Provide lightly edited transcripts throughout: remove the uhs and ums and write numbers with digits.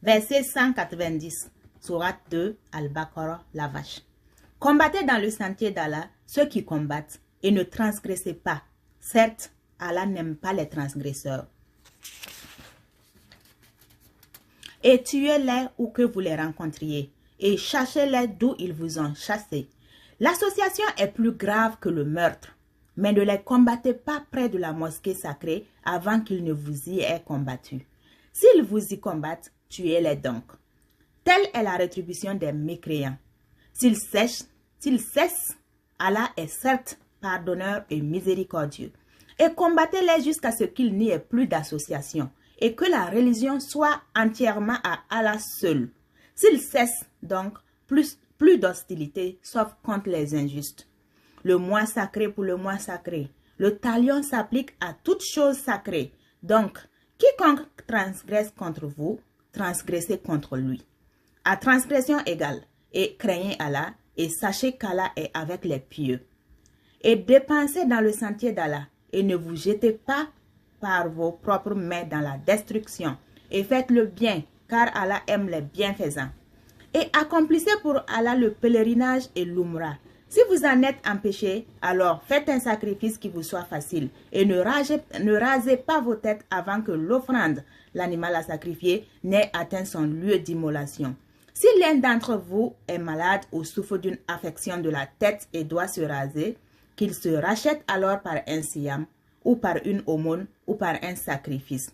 Verset 190, Sourate 2, Al-Baqarah, la vache. Combattez dans le sentier d'Allah ceux qui combattent et ne transgressez pas. Certes, Allah n'aime pas les transgresseurs. Et tuez-les où que vous les rencontriez et cherchez-les d'où ils vous ont chassés. L'association est plus grave que le meurtre, mais ne les combattez pas près de la mosquée sacrée avant qu'ils ne vous y aient combattu. S'ils vous y combattent, tuez-les donc. Telle est la rétribution des mécréants. S'ils cessent, Allah est certes pardonneur et miséricordieux. Et combattez-les jusqu'à ce qu'il n'y ait plus d'association et que la religion soit entièrement à Allah seul. S'ils cessent donc, plus d'hostilité, sauf contre les injustes. Le mois sacré pour le mois sacré. Le talion s'applique à toute chose sacrée. Donc, quiconque transgresse contre vous, transgressez contre lui. À transgression égale, et craignez Allah, et sachez qu'Allah est avec les pieux. Et dépensez dans le sentier d'Allah, et ne vous jetez pas par vos propres mains dans la destruction, et faites le bien, car Allah aime les bienfaisants. Et accomplissez pour Allah le pèlerinage et l'umrah. Si vous en êtes empêché, alors faites un sacrifice qui vous soit facile, et ne rasez pas vos têtes avant que l'offrande, l'animal à sacrifier, n'ait atteint son lieu d'immolation. Si l'un d'entre vous est malade ou souffre d'une affection de la tête et doit se raser, qu'il se rachète alors par un siyam, ou par une aumône, ou par un sacrifice.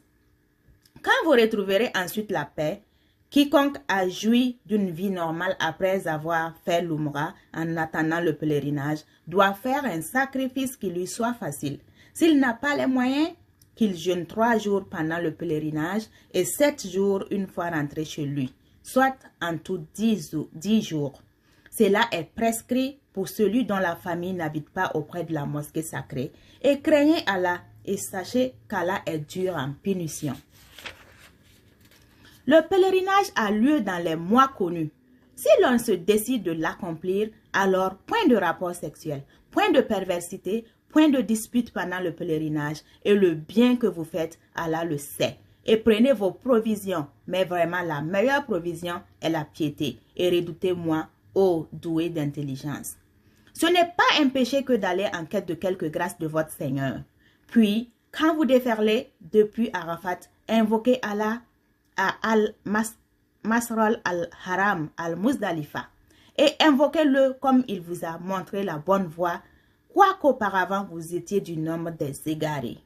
Quand vous retrouverez ensuite la paix, quiconque a joui d'une vie normale après avoir fait l'umrah en attendant le pèlerinage doit faire un sacrifice qui lui soit facile. S'il n'a pas les moyens, qu'il jeûne 3 jours pendant le pèlerinage et 7 jours une fois rentré chez lui, soit en tout 10 jours. Cela est prescrit pour celui dont la famille n'habite pas auprès de la mosquée sacrée. Et craignez Allah et sachez qu'Allah est dur en punition. Le pèlerinage a lieu dans les mois connus. Si l'on se décide de l'accomplir, alors point de rapport sexuel, point de perversité, point de dispute pendant le pèlerinage, et le bien que vous faites, Allah le sait. Et prenez vos provisions, mais vraiment la meilleure provision est la piété. Et redoutez-moi, ô doué d'intelligence. Ce n'est pas un péché que d'aller en quête de quelque grâce de votre Seigneur. Puis, quand vous déferlez depuis Arafat, invoquez Allah à Al-Masral al-Haram al-Muzdalifa et invoquez-le comme il vous a montré la bonne voie, quoiqu'auparavant vous étiez du nombre des égarés.